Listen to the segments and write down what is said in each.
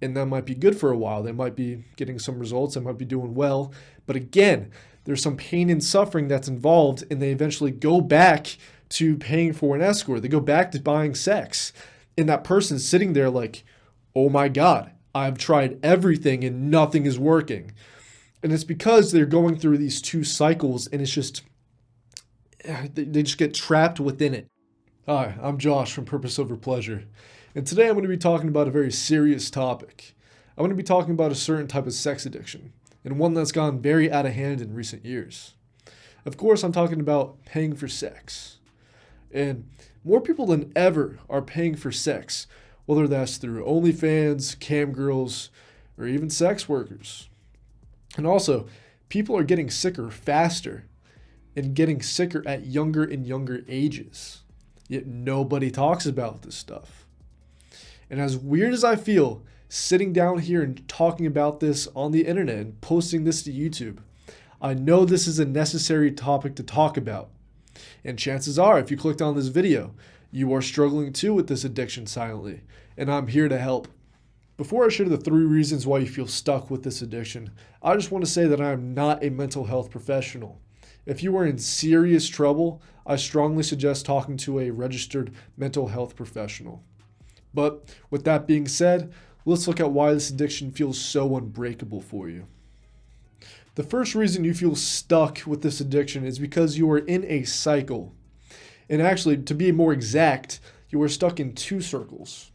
And that might be good for a while. They might be getting some results. They might be doing well. But again, there's some pain and suffering that's involved, and they eventually go back to paying for an escort. They go back to buying sex. And that person's sitting there like, oh my God, I've tried everything and nothing is working. And it's because they're going through these two cycles, and it's just, they just get trapped within it. Hi, I'm Josh from Purpose Over Pleasure. And today I'm going to be talking about a very serious topic. I'm going to be talking about a certain type of sex addiction, and one that's gone very out of hand in recent years. Of course, I'm talking about paying for sex. And more people than ever are paying for sex, whether that's through OnlyFans, cam girls, or even sex workers. And also, people are getting sicker faster and getting sicker at younger and younger ages. Yet nobody talks about this stuff. And as weird as I feel sitting down here and talking about this on the internet and posting this to YouTube, I know this is a necessary topic to talk about. And chances are, if you clicked on this video, you are struggling too with this addiction silently, and I'm here to help. Before I share the 3 reasons why you feel stuck with this addiction, I just want to say that I am not a mental health professional. If you are in serious trouble, I strongly suggest talking to a registered mental health professional. But with that being said, let's look at why this addiction feels so unbreakable for you. The first reason you feel stuck with this addiction is because you are in a cycle. And actually, to be more exact, you are stuck in 2 circles.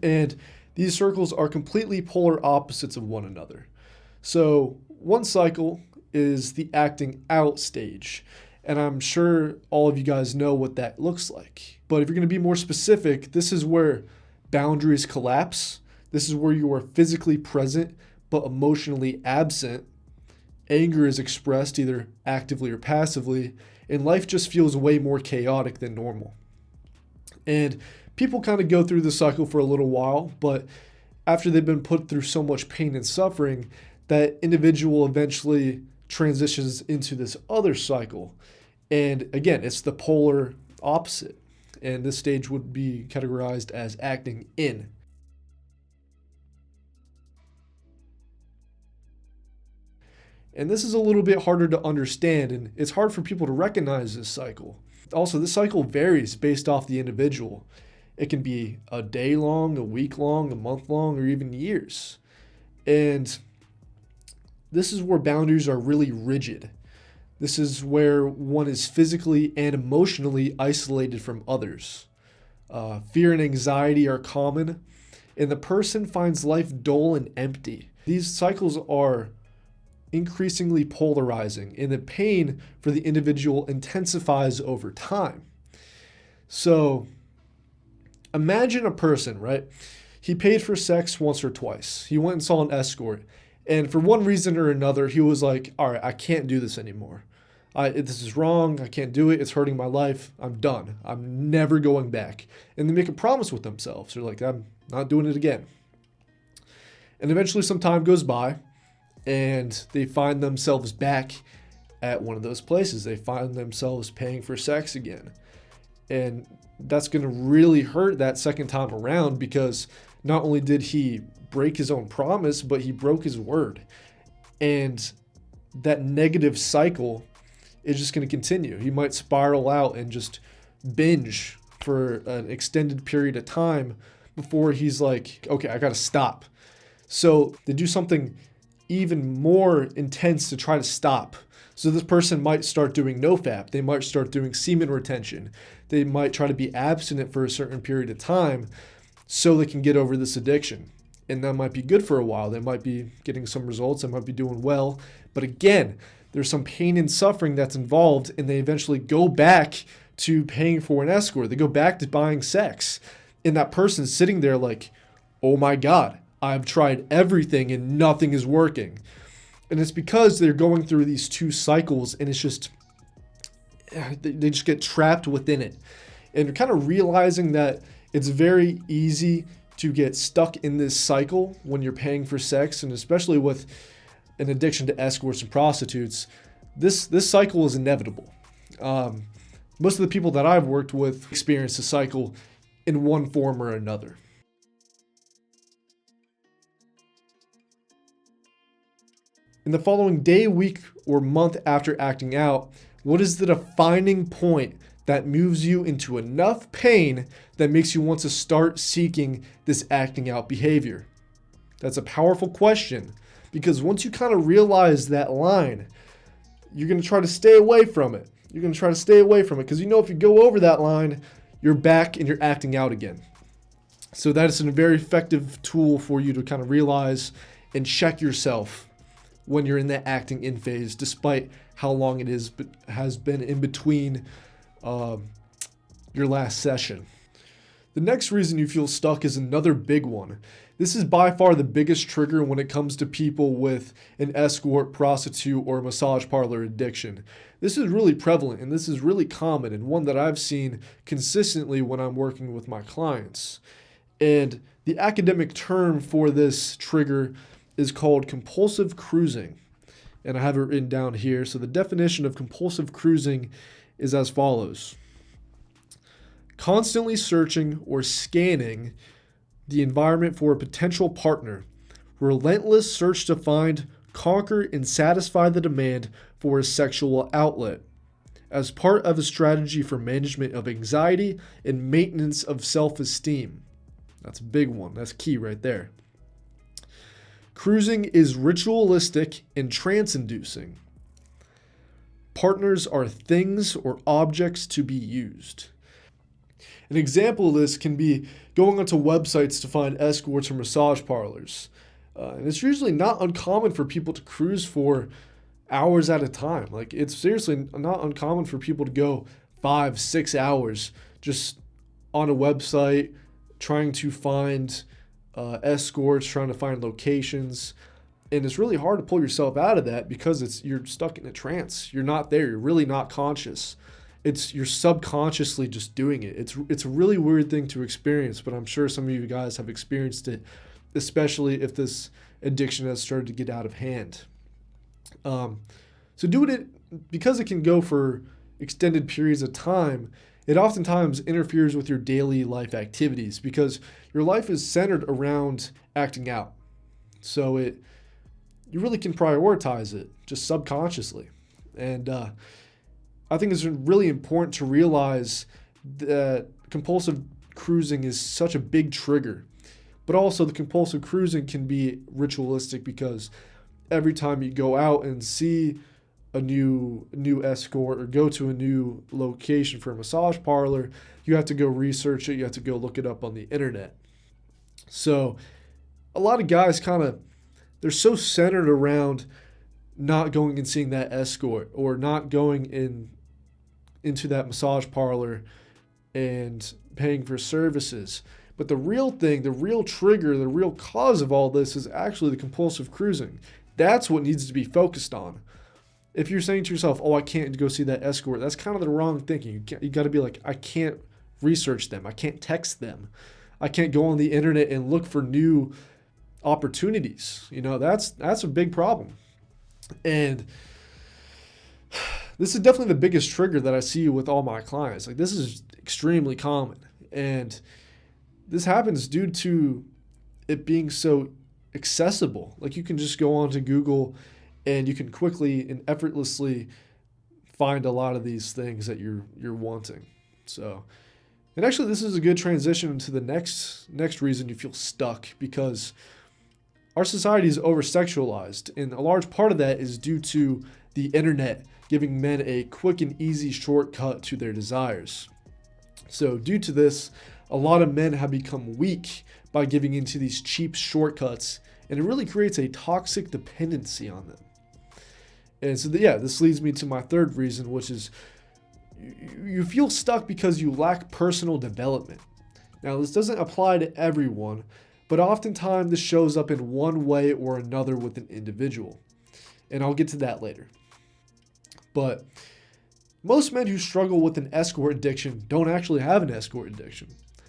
And these circles are completely polar opposites of one another. So one cycle is the acting out stage. And I'm sure all of you guys know what that looks like. But if you're going to be more specific, this is where boundaries collapse. This is where you are physically present but emotionally absent. Anger is expressed either actively or passively, and life just feels way more chaotic than normal. And people kind of go through the cycle for a little while, but after they've been put through so much pain and suffering, that individual eventually transitions into this other cycle. And again, it's the polar opposite. And this stage would be categorized as acting in. And this is a little bit harder to understand, and it's hard for people to recognize this cycle. Also, this cycle varies based off the individual. It can be a day long, a week long, a month long, or even years. And this is where boundaries are really rigid. This is where one is physically and emotionally isolated from others. Fear and anxiety are common, and the person finds life dull and empty. These cycles are increasingly polarizing, and the pain for the individual intensifies over time. So imagine a person, right? He paid for sex once or twice. He went and saw an escort. And for one reason or another, he was like, all right, I can't do this anymore. This is wrong. I can't do it. It's hurting my life. I'm done. I'm never going back. And they make a promise with themselves. They're like, I'm not doing it again. And eventually some time goes by, and they find themselves back at one of those places. They find themselves paying for sex again. And that's going to really hurt that second time around, because not only did he break his own promise, but he broke his word. And that negative cycle is just going to continue. He might spiral out and just binge for an extended period of time before he's like, okay, I got to stop. So they do something even more intense to try to stop. So this person might start doing nofap. They might start doing semen retention. They might try to be abstinent for a certain period of time so they can get over this addiction. And that might be good for a while. They might be getting some results. They might be doing well. But again, there's some pain and suffering that's involved, and they eventually go back to paying for an escort. They go back to buying sex. And that person's sitting there like, oh my God, I've tried everything and nothing is working. And it's because they're going through these 2 cycles, and it's just, they just get trapped within it. And you're kind of realizing that it's very easy to get stuck in this cycle when you're paying for sex, and especially with an addiction to escorts and prostitutes, this cycle is inevitable. Most of the people that I've worked with experience the cycle in one form or another. In the following day, week, or month after acting out, what is the defining point that moves you into enough pain that makes you want to start seeking this acting out behavior? That's a powerful question, because once you kind of realize that line, you're going to try to stay away from it. You're going to try to stay away from it because you know if you go over that line, you're back and you're acting out again. So that is a very effective tool for you to kind of realize and check yourself when you're in that acting in phase, despite how long it has been in between your last session. The next reason you feel stuck is another big one. This is by far the biggest trigger when it comes to people with an escort, prostitute, or massage parlor addiction. This is really prevalent and this is really common and one that I've seen consistently when I'm working with my clients. And the academic term for this trigger is called compulsive cruising. And I have it written down here. So the definition of compulsive cruising is as follows: constantly searching or scanning the environment for a potential partner. Relentless search to find, conquer, and satisfy the demand for a sexual outlet as part of a strategy for management of anxiety and maintenance of self-esteem. That's a big one. That's key right there. Cruising is ritualistic and trance-inducing. Partners are things or objects to be used. An example of this can be going onto websites to find escorts or massage parlors. And it's usually not uncommon for people to cruise for hours at a time. Like, it's seriously not uncommon for people to go 5-6 hours just on a website trying to find escorts, trying to find locations. And it's really hard to pull yourself out of that because you're stuck in a trance. You're not there. You're really not conscious. You're subconsciously just doing it. It's a really weird thing to experience, but I'm sure some of you guys have experienced it, especially if this addiction has started to get out of hand. So doing it, because it can go for extended periods of time, it oftentimes interferes with your daily life activities because your life is centered around acting out. So you really can prioritize it just subconsciously. And I think it's really important to realize that compulsive cruising is such a big trigger. But also the compulsive cruising can be ritualistic because every time you go out and see a new escort or go to a new location for a massage parlor, you have to go research it. You have to go look it up on the internet. So a lot of guys they're so centered around not going and seeing that escort or not going into that massage parlor and paying for services. But the real thing, the real trigger, the real cause of all this is actually the compulsive cruising. That's what needs to be focused on. If you're saying to yourself, oh, I can't go see that escort, that's kind of the wrong thinking. You got to be like, I can't research them. I can't text them. I can't go on the internet and look for new opportunities. That's a big problem. And this is definitely the biggest trigger that I see with all my clients. Like, this is extremely common. And this happens due to it being so accessible. Like, you can just go onto Google and you can quickly and effortlessly find a lot of these things that you're wanting. So, and actually this is a good transition to the next reason you feel stuck, because our society is over-sexualized, and a large part of that is due to the internet giving men a quick and easy shortcut to their desires. So due to this, a lot of men have become weak by giving into these cheap shortcuts, and it really creates a toxic dependency on them. And so, this leads me to my third reason, which is you feel stuck because you lack personal development. Now, this doesn't apply to everyone, but oftentimes this shows up in one way or another with an individual. And I'll get to that later. But most men who struggle with an escort addiction don't actually have an escort addiction.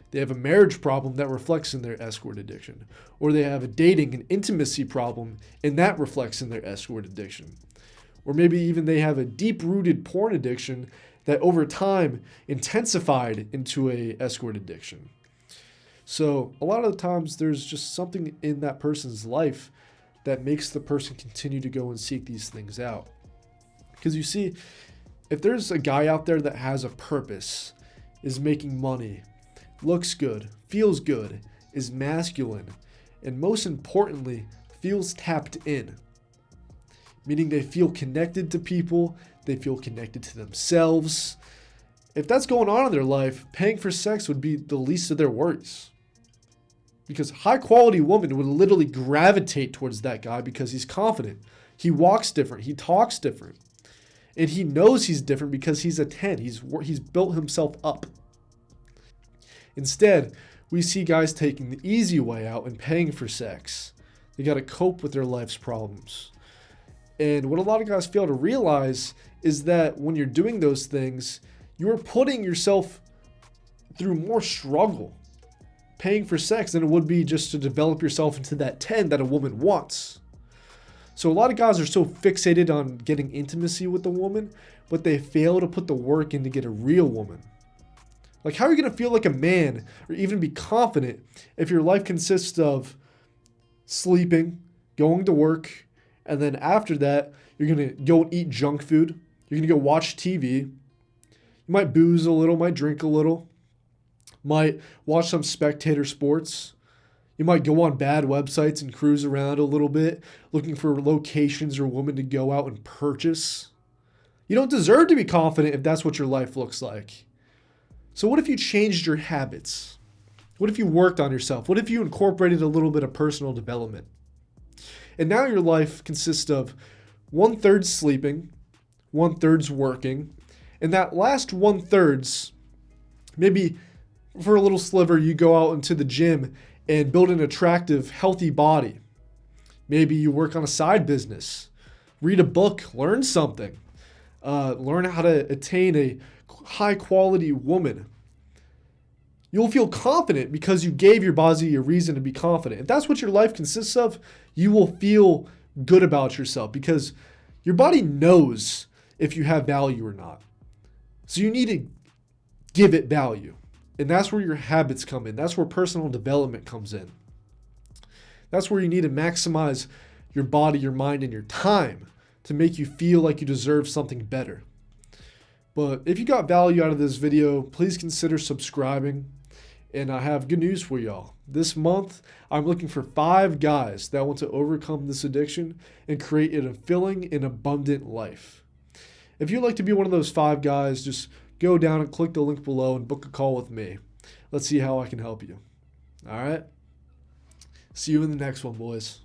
They have a marriage problem that reflects in their escort addiction. Or they have a dating and intimacy problem, and that reflects in their escort addiction. Or maybe even they have a deep-rooted porn addiction that over time intensified into a escort addiction. So a lot of the times there's just something in that person's life that makes the person continue to go and seek these things out. Because you see, if there's a guy out there that has a purpose, is making money, looks good, feels good, is masculine, and most importantly, feels tapped in, meaning they feel connected to people, they feel connected to themselves. If that's going on in their life, paying for sex would be the least of their worries. Because high quality woman would literally gravitate towards that guy because he's confident. He walks different, he talks different. And he knows he's different because he's a 10. He's built himself up. Instead, we see guys taking the easy way out and paying for sex. They got to cope with their life's problems. And what a lot of guys fail to realize is that when you're doing those things, you're putting yourself through more struggle paying for sex than it would be just to develop yourself into that 10 that a woman wants. So a lot of guys are so fixated on getting intimacy with a woman, but they fail to put the work in to get a real woman. Like, how are you going to feel like a man or even be confident if your life consists of sleeping, going to work, and then after that, you're going to go and eat junk food. You're going to go watch TV. You might booze a little, might drink a little, might watch some spectator sports. You might go on bad websites and cruise around a little bit, looking for locations or women to go out and purchase. You don't deserve to be confident if that's what your life looks like. So what if you changed your habits? What if you worked on yourself? What if you incorporated a little bit of personal development? And now your life consists of 1/3 sleeping, 1/3 working, and that last 1/3, maybe for a little sliver, you go out into the gym and build an attractive, healthy body. Maybe you work on a side business, read a book, learn something, learn how to attain a high quality woman. You'll feel confident because you gave your body a reason to be confident. If that's what your life consists of, you will feel good about yourself because your body knows if you have value or not. So you need to give it value. And that's where your habits come in. That's where personal development comes in. That's where you need to maximize your body, your mind, and your time to make you feel like you deserve something better. But if you got value out of this video, please consider subscribing. And I have good news for y'all. This month, I'm looking for 5 guys that want to overcome this addiction and create a fulfilling and abundant life. If you'd like to be one of those 5 guys, just go down and click the link below and book a call with me. Let's see how I can help you. All right? See you in the next one, boys.